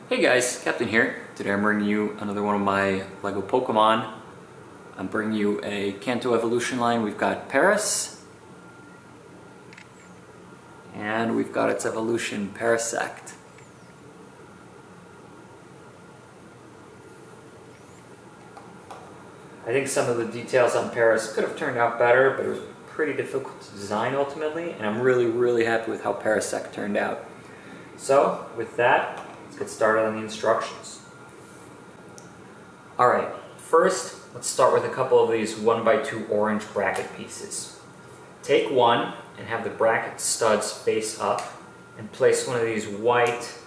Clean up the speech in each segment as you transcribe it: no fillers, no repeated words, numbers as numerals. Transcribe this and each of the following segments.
Hey guys, Captain here. Today I'm bringing you another one of my LEGO Pokemon. I'm bringing you a Kanto evolution line. We've got Paras, and we've got its evolution, Parasect. I think some of the details on Paras could have turned out better, but it was pretty difficult to design ultimately, and I'm really happy with how Parasect turned out. So, with that, let's get started on the instructions. Alright, first let's start with a couple of these 1x2 orange bracket pieces. Take one and have the bracket studs face up and place one of these white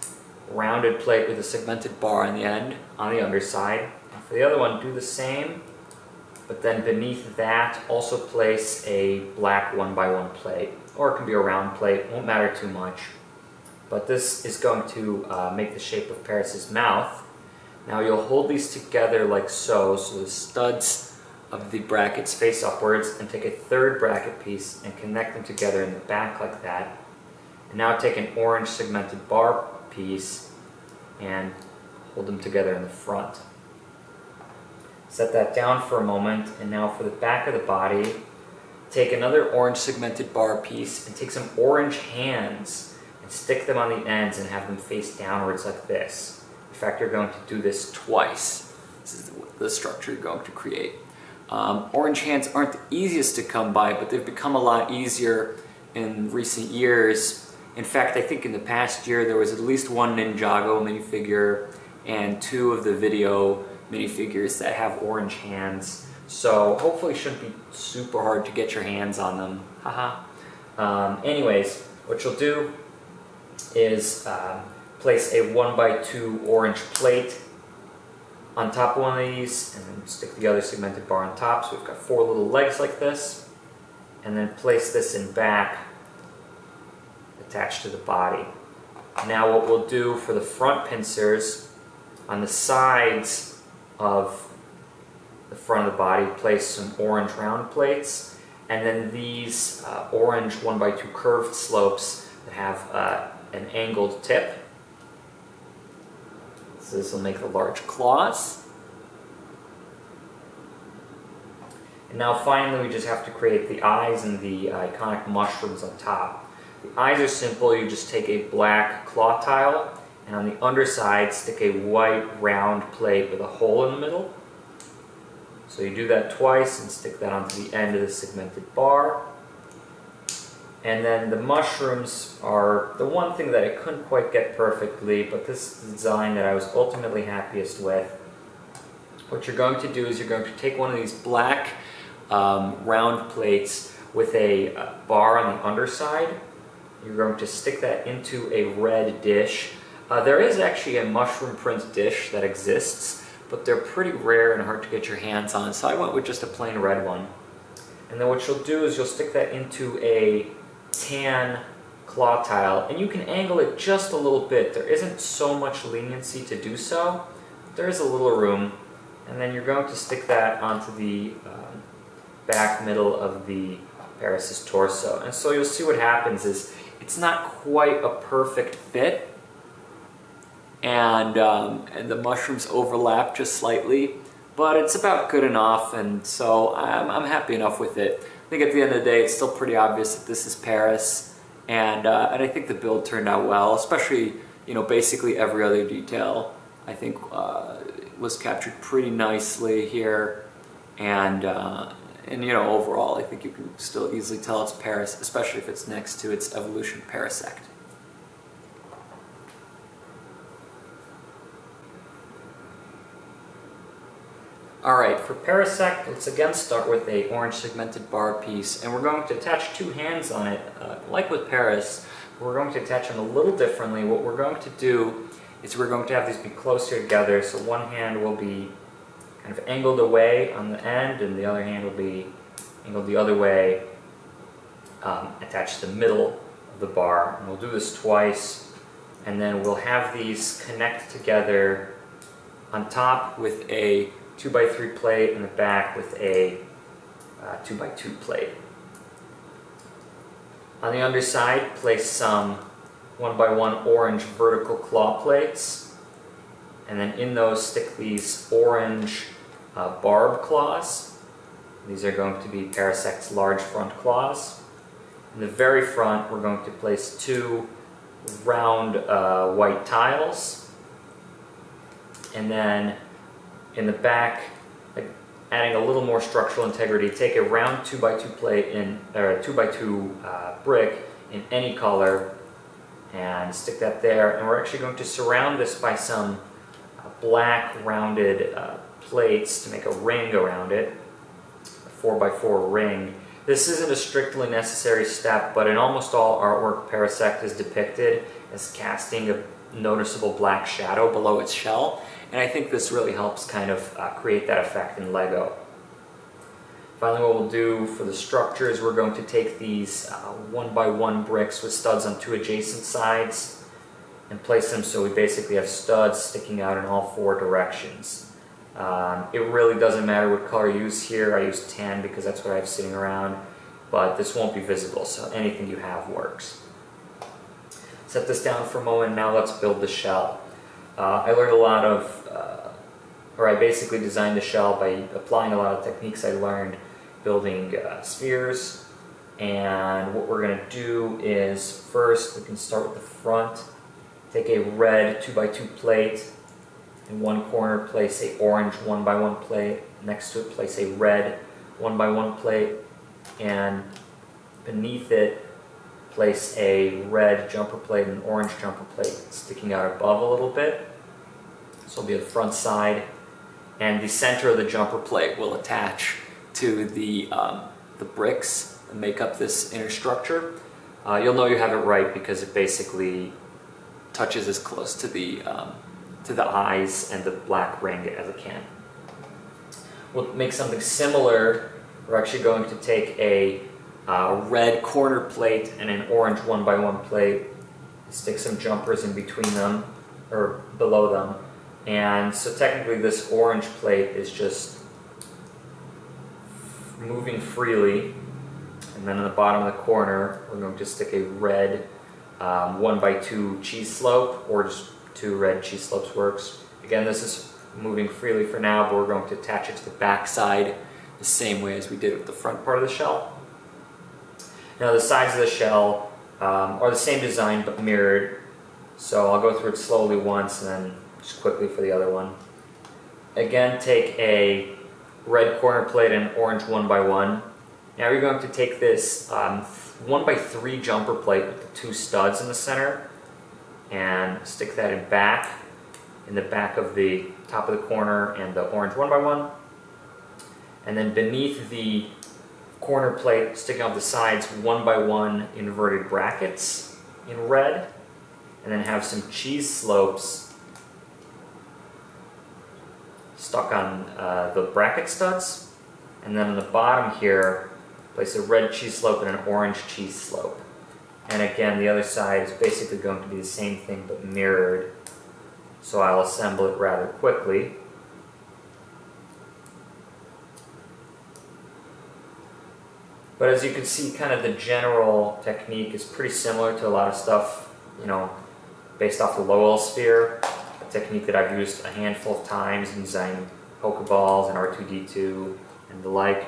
rounded plate with a segmented bar on the end on the underside. And for the other one, do the same, but then beneath that also place a black 1x1 plate, or it can be a round plate, won't matter too much. But this is going to make the shape of Paras's mouth. Now you'll hold these together like so the studs of the brackets face upwards, and take a third bracket piece and connect them together in the back like that. And now take an orange segmented bar piece and hold them together in the front. Set that down for a moment, and now for the back of the body, take another orange segmented bar piece and take some orange hands and stick them on the ends and have them face downwards like this. In fact, you're going to do this twice. This is the structure you're going to create. Orange hands aren't the easiest to come by, but they've become a lot easier in recent years. In fact, I think in the past year there was at least one Ninjago minifigure and two of the video minifigures that have orange hands. So hopefully it shouldn't be super hard to get your hands on them. Haha. Anyways, what you'll do is place a 1x2 orange plate on top of one of these, and then stick the other segmented bar on top. So we've got four little legs like this, and then place this in back attached to the body. Now what we'll do for the front pincers, on the sides of the front of the body, place some orange round plates, and then these orange 1x2 curved slopes that have an angled tip. So this will make the large claws. And now finally we just have to create the eyes and the iconic mushrooms on top. The eyes are simple. You just take a black claw tile and on the underside stick a white round plate with a hole in the middle. So you do that twice and stick that onto the end of the segmented bar. And then the mushrooms are the one thing that I couldn't quite get perfectly, but this is the design that I was ultimately happiest with. What you're going to do is you're going to take one of these black round plates with a bar on the underside. You're going to stick that into a red dish. There is actually a mushroom print dish that exists, but they're pretty rare and hard to get your hands on, so I went with just a plain red one. And then what you'll do is you'll stick that into a tan claw tile, and you can angle it just a little bit. There isn't so much leniency to do so, but there is a little room. And then you're going to stick that onto the back middle of the Paras's torso. And so you'll see what happens is it's not quite a perfect fit, and the mushrooms overlap just slightly, but it's about good enough, and so I'm happy enough with it. I think at the end of the day, it's still pretty obvious that this is Paras, and I think the build turned out well, especially, you know, basically every other detail I think was captured pretty nicely here, and you know, overall I think you can still easily tell it's Paras, especially if it's next to its evolution Parasect. Alright, for Parasect, let's again start with a orange segmented bar piece, and we're going to attach two hands on it, like with Paras. We're going to attach them a little differently. What we're going to do is we're going to have these be closer together, so one hand will be kind of angled away on the end, and the other hand will be angled the other way, attached to the middle of the bar. And we'll do this twice, and then we'll have these connect together on top with a 2x3 plate, and the back with a 2x2 plate. On the underside, place some 1x1 orange vertical claw plates and then in those stick these orange barb claws. These are going to be Parasect's large front claws. In the very front, we're going to place 2 round white tiles, and then in the back, adding a little more structural integrity, take a round 2x2 plate in, or 2x2 brick in any color, and stick that there. And we're actually going to surround this by some black rounded plates to make a ring around it, a 4x4 ring. This isn't a strictly necessary step, but in almost all artwork, Parasect is depicted as casting a noticeable black shadow below its shell, and I think this really helps kind of create that effect in Lego. Finally, what we'll do for the structure is we're going to take these 1x1 bricks with studs on 2 adjacent sides and place them so we basically have studs sticking out in all 4 directions. It really doesn't matter what color you use here. I use tan because that's what I have sitting around, but this won't be visible, so anything you have works. Set this down for a moment. Now let's build the shell. I learned a lot of, or I basically designed the shell by applying a lot of techniques I learned building spheres. And what we're going to do is first we can start with the front. Take a red 2x2 plate. In one corner, place a orange 1x1 plate. Next to it, place a red 1x1 plate. And beneath it, place a red jumper plate and an orange jumper plate sticking out above a little bit. This will be the front side. And the center of the jumper plate will attach to the bricks and make up this inner structure. You'll know you have it right because it basically touches as close to the eyes and the black ring as it can. We'll make something similar. We're actually going to take a red corner plate and an orange 1x1 plate, stick some jumpers in between them, or below them. And so technically this orange plate is just moving freely. And then in the bottom of the corner, we're going to stick a red 1x2 cheese slope, or just 2 red cheese slopes works. Again, this is moving freely for now, but we're going to attach it to the back side the same way as we did with the front part of the shell. Now the sides of the shell are the same design but mirrored, so I'll go through it slowly once and then just quickly for the other one. Again, take a red corner plate and an orange 1x1. Now you're going to take this 1x3 jumper plate with the 2 studs in the center and stick that in the back of the top of the corner and the orange 1x1. And then beneath the corner plate, sticking off the sides, 1x1 inverted brackets in red, and then have some cheese slopes stuck on the bracket studs. And then on the bottom here, place a red cheese slope and an orange cheese slope. And again, the other side is basically going to be the same thing but mirrored, so I'll assemble it rather quickly. But as you can see, kind of the general technique is pretty similar to a lot of stuff, based off the Lowell sphere, a technique that I've used a handful of times in designing Pokeballs and R2-D2 and the like.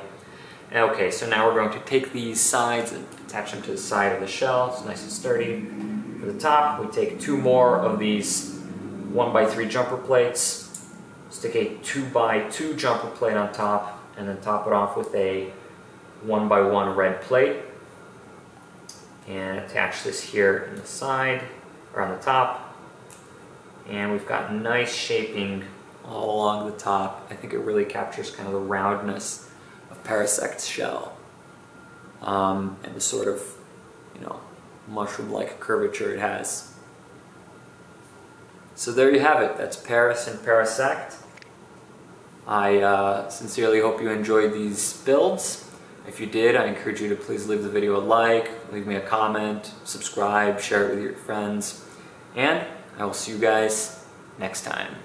Okay, so now we're going to take these sides and attach them to the side of the shell. It's nice and sturdy. For the top, we take 2 more of these 1x3 jumper plates, stick a 2x2 jumper plate on top, and then top it off with a 1x1 red plate, and attach this here in the side, or on the top. And we've got nice shaping all along the top. I think it really captures kind of the roundness of Parasect's shell, and the sort of, mushroom-like curvature it has. So there you have it. That's Paras and Parasect. I sincerely hope you enjoyed these builds. If you did, I encourage you to please leave the video a like, leave me a comment, subscribe, share it with your friends, and I will see you guys next time.